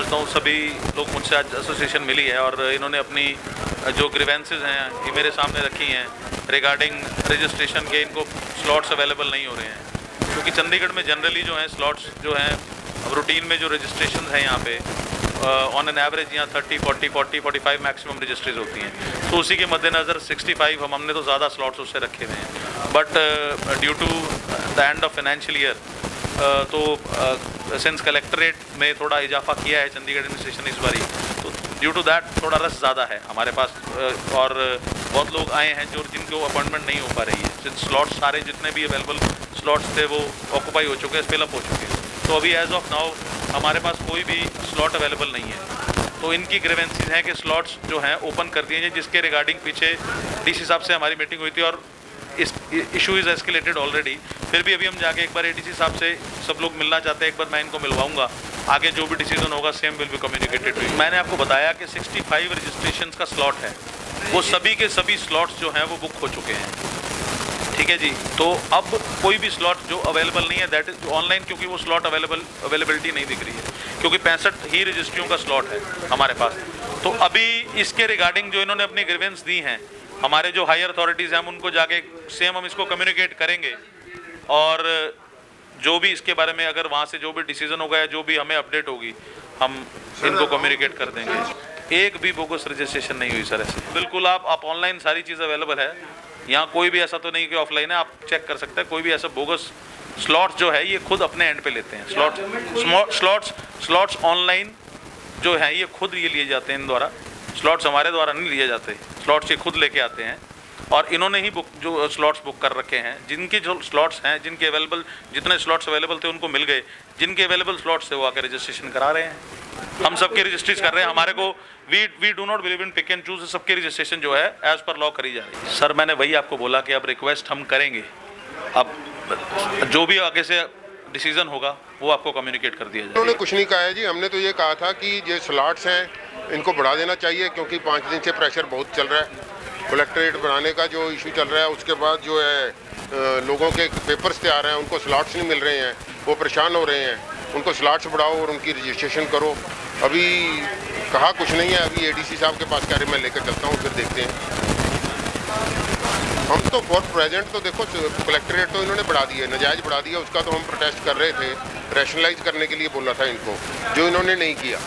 समझता हूँ सभी लोग मुझसे आज एसोसिएशन मिली है और इन्होंने अपनी जो ग्रीवेंसेस हैं ये मेरे सामने रखी हैं रिगार्डिंग रजिस्ट्रेशन के। इनको स्लॉट्स अवेलेबल नहीं हो रहे हैं क्योंकि चंडीगढ़ में जनरली जो हैं स्लॉट्स जो हैं अब रूटीन में जो रजिस्ट्रेशन हैं यहाँ पे ऑन एन एवरेज यहाँ 30, 40, 45 मैक्सिमम रजिस्ट्रीज होती हैं। तो उसी के मद्देनज़र 65 हमने तो ज़्यादा स्लॉट्स उससे रखे हुए हैं। But due to the end of financial year तो सिंस कलेक्ट्रेट में थोड़ा इजाफा किया है चंडीगढ़ एडमिनिस्ट्रेशन इस बारी, तो ड्यू टू दैट थोड़ा रश ज़्यादा है हमारे पास और बहुत लोग आए हैं जो जिनको अपॉइंटमेंट नहीं हो पा रही है। सिंस स्लॉट्स सारे जितने भी अवेलेबल स्लॉट्स थे वो ऑक्यूपाई हो चुके हैं, फिलअप हो चुके हैं। तो अभी एज ऑफ नाउ हमारे पास कोई भी स्लॉट अवेलेबल नहीं है। तो इनकी ग्रीवेंसीज हैं कि स्लॉट्स जो हैं ओपन कर दिए हैं, जिसके रिगार्डिंग पीछे डीसी साहब से हमारी मीटिंग हुई थी और इस इशू इज़ एस्केलेटेड ऑलरेडी। फिर भी अभी हम जाके एक बार एडीसी साहब से सब लोग मिलना चाहते हैं, एक बार मैं इनको मिलवाऊंगा। आगे जो भी डिसीजन होगा same will be communicated to you. मैंने आपको बताया कि 65 रजिस्ट्रेशन का स्लॉट है, वो सभी के सभी स्लॉट्स जो हैं वो बुक हो चुके हैं। ठीक है जी, तो अब कोई भी स्लॉट जो अवेलेबल नहीं है दैट इज ऑनलाइन, क्योंकि वो स्लॉट अवेलेबिलिटी नहीं दिख रही है, क्योंकि 65 ही रजिस्ट्रियों का स्लॉट है हमारे पास। तो अभी इसके रिगार्डिंग जो इन्होंने अपनी ग्रीवेंस दी हैं, हमारे जो हायर अथॉरिटीज़ हैं हम उनको जाके सेम हम इसको कम्युनिकेट करेंगे और जो भी इसके बारे में अगर वहाँ से जो भी डिसीजन होगा या जो भी हमें अपडेट होगी हम इनको कम्युनिकेट कर देंगे। एक भी बोगस रजिस्ट्रेशन नहीं हुई सर ऐसे। बिल्कुल आप ऑनलाइन सारी चीज़ अवेलेबल है, यहाँ कोई भी ऐसा तो नहीं कि ऑफलाइन है, आप चेक कर सकते हैं। कोई भी ऐसा बोगस स्लॉट जो है ये खुद अपने एंड पे लेते हैं। स्लॉट्स ऑनलाइन जो है ये खुद ये लिए जाते हैं इन द्वारा, स्लॉट्स हमारे द्वारा नहीं लिए जाते। स्लॉट्स ये खुद लेके आते हैं और इन्होंने ही जो स्लॉट्स बुक कर रखे हैं। जिनके जो स्लॉट्स हैं, जिनके अवेलेबल जितने स्लॉट्स अवेलेबल थे उनको मिल गए, जिनके अवेलेबल स्लॉट्स थे वो आकर रजिस्ट्रेशन करा रहे हैं। हम सबके रजिस्ट्रीज कर रहे हैं। हमारे को we do not believe in pick and choose. सबके रजिस्ट्रेशन जो है एज पर लॉ करी जा रही है। सर मैंने वही आपको बोला कि अब रिक्वेस्ट हम करेंगे, अब जो भी आगे से डिसीजन होगा वो आपको कम्युनिकेट कर दिया जाएगा। उन्होंने कुछ नहीं कहा है जी, हमने तो ये कहा था कि ये स्लॉट्स हैं इनको बढ़ा देना चाहिए, क्योंकि 5 दिन से प्रेशर बहुत चल रहा है। कलेक्ट्रेट बनाने का जो इशू चल रहा है, उसके बाद जो है लोगों के पेपर्स तैयार हैं, उनको स्लॉट्स नहीं मिल रहे हैं, वो परेशान हो रहे हैं। उनको स्लॉट्स बढ़ाओ और उनकी रजिस्ट्रेशन करो। अभी कहा कुछ नहीं है, अभी एडीसी साहब के पास कह रहे मैं लेकर चलता हूँ, फिर देखते हैं। हम तो फॉर प्रेजेंट तो देखो कलेक्ट्रेट तो इन्होंने बढ़ा दिया, नजायज़ बढ़ा दिया, उसका तो हम प्रोटेस्ट कर रहे थे। रैशनलाइज करने के लिए बोला था इनको, जो इन्होंने नहीं किया।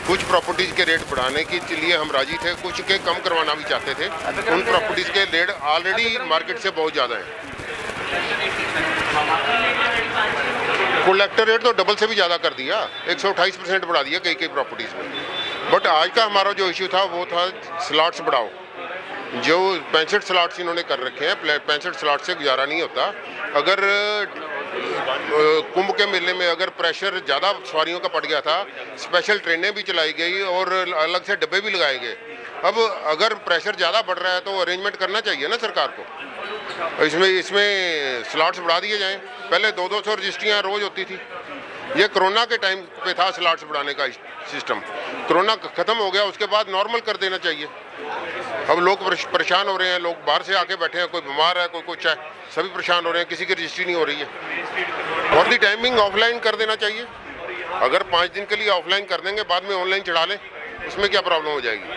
कुछ प्रॉपर्टीज़ के रेट बढ़ाने के लिए हम राजी थे, कुछ के कम करवाना भी चाहते थे। उन प्रॉपर्टीज़ के रेट ऑलरेडी मार्केट से बहुत ज़्यादा हैं। कलेक्टर रेट तो डबल से भी ज़्यादा कर दिया, 128% बढ़ा दिया कई प्रॉपर्टीज़ में। बट आज का हमारा जो इशू था वो था स्लॉट्स बढ़ाओ। जो 65 स्लॉट्स इन्होंने कर रखे हैं, 65 स्लॉट से गुजारा नहीं होता। अगर कुंभ के मेले में अगर प्रेशर ज़्यादा सवारियों का पड़ गया था, स्पेशल ट्रेनें भी चलाई गई और अलग से डब्बे भी लगाए गए। अब अगर प्रेशर ज़्यादा बढ़ रहा है तो अरेंजमेंट करना चाहिए ना सरकार को। इसमें स्लॉट्स बढ़ा दिए जाएं। पहले 200 रजिस्ट्रियाँ रोज़ होती थी। ये कोरोना के टाइम पे था स्लॉट्स बढ़ाने का सिस्टम। कोरोना ख़त्म हो गया, उसके बाद नॉर्मल कर देना चाहिए। अब लोग परेशान हो रहे हैं, लोग बाहर से आके बैठे हैं, कोई बीमार है, कोई कुछ है, सभी परेशान हो रहे हैं, किसी की रजिस्ट्री नहीं हो रही है। और दी टाइमिंग ऑफलाइन कर देना चाहिए। अगर 5 दिन के लिए ऑफलाइन कर देंगे, बाद में ऑनलाइन चढ़ा लें, उसमें क्या प्रॉब्लम हो जाएगी।